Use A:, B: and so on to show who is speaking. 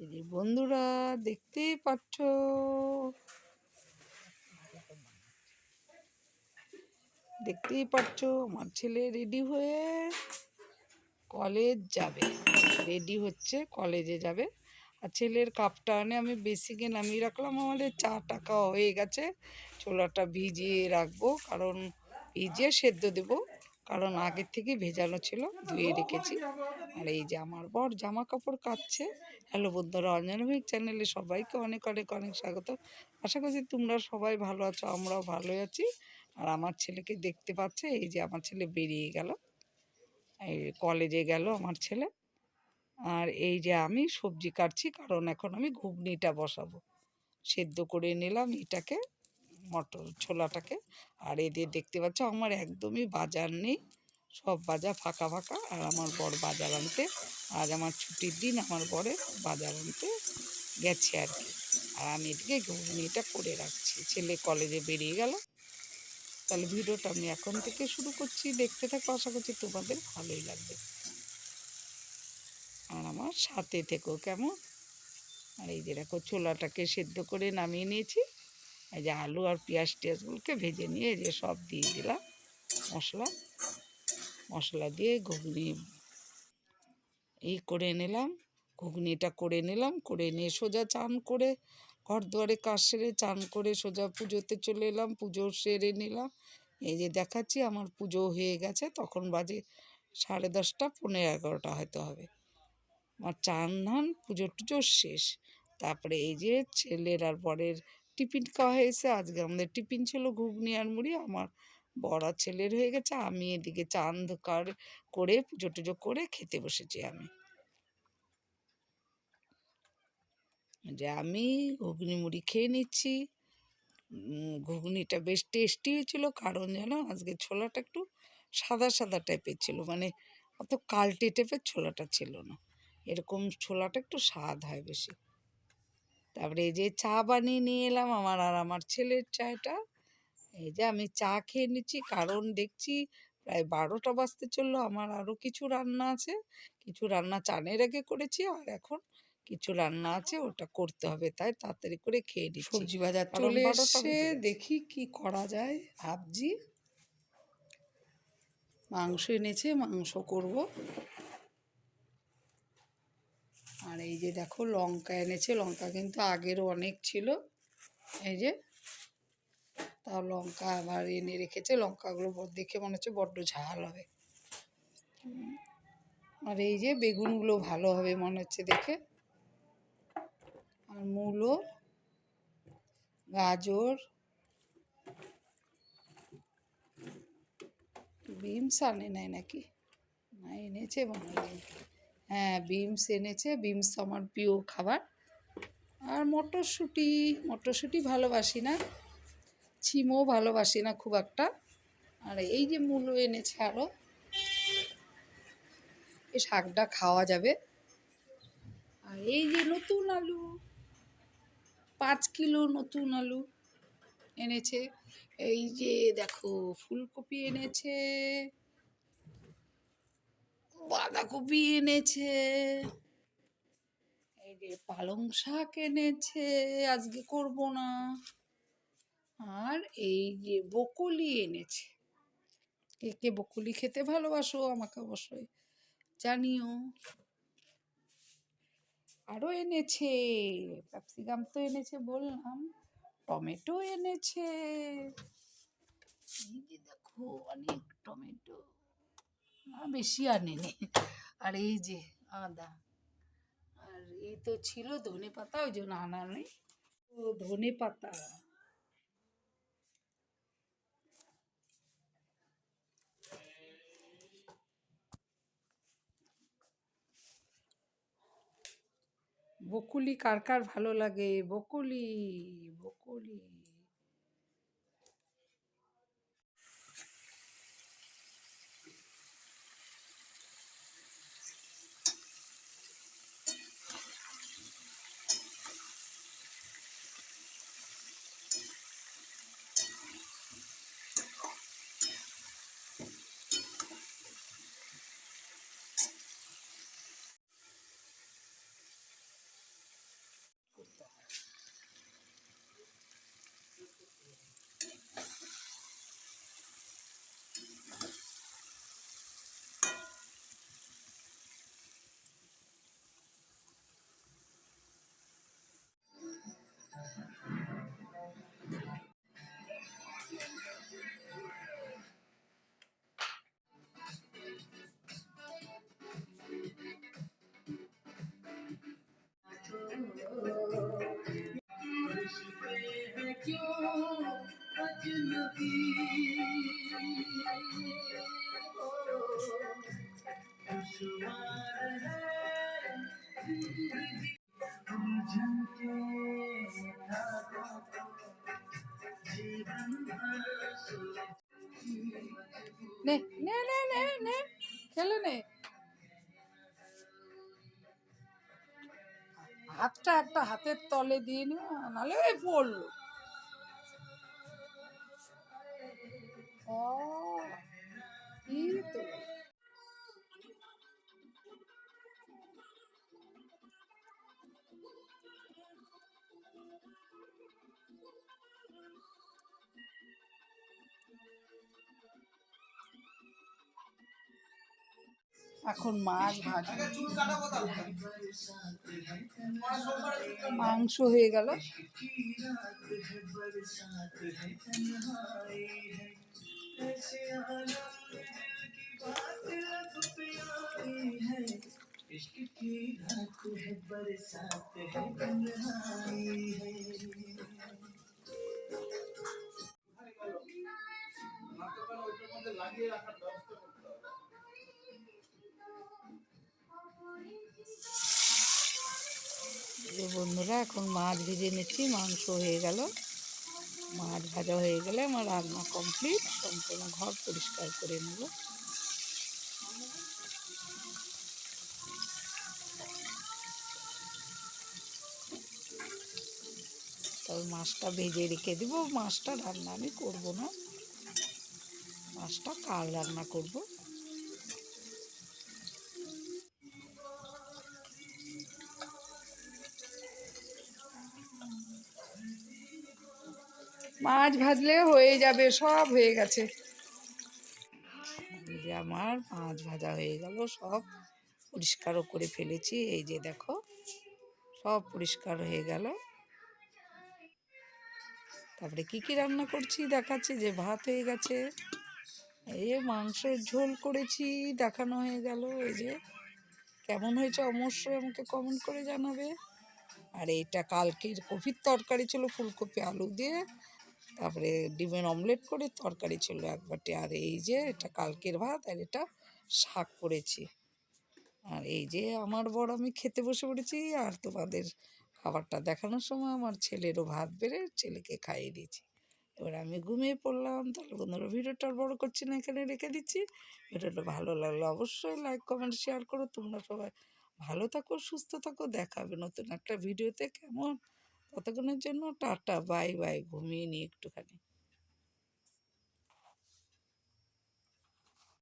A: এই যে বন্ধুরা দেখতেই পাচ্ছ, আমার ছেলে রেডি হয়ে কলেজ যাবে, রেডি হচ্ছে কলেজে যাবে। আর ছেলের কাপটা আনে আমি বেসিকে নামিয়ে রাখলাম। আমাদের চা টাকা হয়ে গেছে, ছোলাটা ভিজিয়ে রাখবো, কারণ ভিজিয়ে সেদ্ধ দেবো, কারণ আগের থেকে ভেজানো ছিল, ধুয়ে রেখেছি। আর এই যে আমার বর জামা কাপড় কাচ্ছে। হ্যালো বন্ধুরা, অঞ্জনা ভৌমিক চ্যানেলে সবাইকে অনেক অনেক অনেক স্বাগত। আশা করছি তোমরা সবাই ভালো আছো, আমরাও ভালোই আছি। আর আমার ছেলেকে দেখতে পাচ্ছে, এই যে আমার ছেলে বেরিয়ে গেল, এই কলেজে গেল আমার ছেলে। আর এই যে আমি সবজি কাটছি, কারণ এখন আমি ঘুগনিটা বসাবো। সেদ্ধ করে নিলাম এটাকে, মটর ছোলাটাকে। আর এদের দেখতে পাচ্ছ আমার একদমই বাজার নেই, সব বাজার ফাঁকা ফাঁকা। আর আমার বর বাজার আনতে, আজ আমার ছুটির দিন, আমার বরে বাজার আনতে গেছে আর কি। আর আমি এদিকে ঘুগনিটা করে রাখছি, ছেলে কলেজে বেরিয়ে গেল। তাহলে ভিডিওটা আমি এখন থেকে শুরু করছি, দেখতে থাকো, আশা করছি তোমাদের ভালোই লাগবে। আর আমার সাথে থেকো কেমন। আর এই যে দেখো ছোলাটাকে সেদ্ধ করে নামিয়ে নিয়েছি। এই যে আলু আর পেঁয়াজ টিয়াজগুলোকে ভেজে নিয়ে এই যে সব দিয়ে দিলাম মশলা দিয়ে ঘুগনি করে নিলাম। ঘুগনিটা করে নিলাম, করে নিয়ে সোজা চান করে, ঘর দুয়ারে কাজ সেরে চান করে সোজা পুজোতে চলে এলাম, পুজো সেরে নিলাম। এই যে দেখাচ্ছি আমার পুজো হয়ে গেছে, তখন বাজে 10:30 11:30 হয়তো হবে। আমার চান ধান পুজো টুজো শেষ। তারপরে এই যে ছেলের আর বরের টিফিন খাওয়া হয়েছে। আজকে আমাদের টিফিন ছিল ঘুগনি আর মুড়ি। আমার বড় ছেলের হয়ে গেছে, আমি এদিকে চান করে পুজো টুজো করে খেতে বসেছি। আমি ঘুগনি মুড়ি খেয়ে নিচ্ছি। ঘুগনিটা বেশ টেস্টি হয়েছিল, কারণ যেন আজকে ছোলাটা একটু সাদা সাদা টাইপের ছিল, মানে অত কালটে টাইপের ছোলাটা ছিল না, এরকম ছোলাটা একটু স্বাদ হয় বেশি। তারপরে এই যে চা বানিয়ে নিয়ে এলাম আমার আর আমার ছেলের চাটা। এই যে আমি চা খেয়ে নিচ্ছি, কারণ দেখছি প্রায় 12টা বাজতে চললো। আমার আরও কিছু রান্না আছে, কিছু রান্না চানের আগে করেছি, আর এখন কিছু রান্না আছে, ওটা করতে হবে, তাই তাড়াতাড়ি করে খেয়ে নিচ্ছি। সবজি বাজার চলে এসে দেখি কি করা যায় ভাবছি। মাংস এনেছে, মাংস করব। আর এই যে দেখো লঙ্কা এনেছে, লঙ্কা কিন্তু আগেরও অনেক ছিল, এই যে তাও লঙ্কা আবার এনে রেখেছে। লঙ্কাগুলো দেখে মনে হচ্ছে বড্ড ঝাল হবে। আর এই যে বেগুনগুলো ভালো হবে মনে হচ্ছে দেখে। আর মূলো, গাজর, বিনস আনে নাই নাকি, না এনেছে মনে হয়, হ্যাঁ বিনস এনেছে, বিনস তো আমার প্রিয় খাবার। আর মটরশুঁটি, মটরশুঁটি ভালোবাসি না, ছিমও ভালোবাসি না খুব একটা। আর এই যে মূলো এনেছে, আরও এই শাকটা খাওয়া যাবে। আর এই যে নতুন আলু, 5 কিলো নতুন আলু এনেছে। এই যে দেখো ফুলকপি এনেছে, বাঁধাকপি এনেছে, এই যে পালং শাক এনেছে, আজকে করব না। আর এই যে বকুলি এনেছে, কে কে বকুলি খেতে ভালোবাসো আমাকে অবশ্যই জানিও। আরও এনেছে ক্যাপসিকাম তো এনেছে বললাম, টমেটো এনেছে, এই যে দেখো অনেক টমেটো, বেশি আনেনি। আর এই যে আদা, আর এই তো ছিল ধনে পাতা, ওই জন্য আনা নেই। ও ধনে পাতা, বকুলি কার কার ভালো লাগে, বকুলি বকুলি। নে নে নে নে নে খেলে নে। হাতটা একটা হাতের তলে দিয়ে নিও, নাহলে ওই পড়লো। ও এই তো। এখন মাছ ভাজি, মাংস হয়ে গেল। যে বন্ধুরা এখন মাছ ভেজে নিচ্ছি, মাংস হয়ে গেল, মাছ ভাজা হয়ে গেলে আমার রান্না কমপ্লিট। সম্পূর্ণ ঘর পরিষ্কার করে নেব। তবে মাছটা ভেজে রেখে দেবো, মাছটা রান্না আমি করবো না, মাছটা কাল রান্না করব। মাছ ভাজলে হয়ে যাবে, সব হয়ে গেছে। এই যে আমার মাছ ভাজা হয়ে গেল, সব পরিষ্কারও করে ফেলেছি। এই যে দেখো, সব পরিষ্কার হয়ে গেল। তারপরে কি কি রান্না করছি দেখাচ্ছি। যে ভাত হয়ে গেছে, এই যে মাংসের ঝোল করেছি, দেখানো হয়ে গেল। এই যে কেমন হয়েছে অবশ্যই আমাকে কমেন্ট করে জানাবে। আর এইটা কালকের কপির তরকারি ছিল, ফুলকপি আলু দিয়ে, তারপরে ডিমের অমলেট করে তরকারি ছিল এক বাটি। আর এই যে এটা কালকের ভাত, আর এটা শাক করেছি। আর এই যে আমার বড় আমি খেতে বসে পড়েছি। আর তোমাদের খাবারটা দেখানোর সময় আমার ছেলেরও ভাত বেড়ে ছেলেকে খাইয়ে দিয়েছি। এবার আমি ঘুমিয়ে পড়লাম। তাহলে বন্ধুরা ভিডিওটা আর বড় করছি না, এখানে রেখে দিচ্ছি। ভিডিওটা ভালো লাগলে অবশ্যই লাইক কমেন্ট শেয়ার করো। তোমরা সবাই ভালো থাকো, সুস্থ থাকো। দেখা হবে নতুন একটা ভিডিওতে। কেমন? ততক্ষণের জন্য টাটা, বাই বাই। ঘুমিয়ে নিই একটুখানি।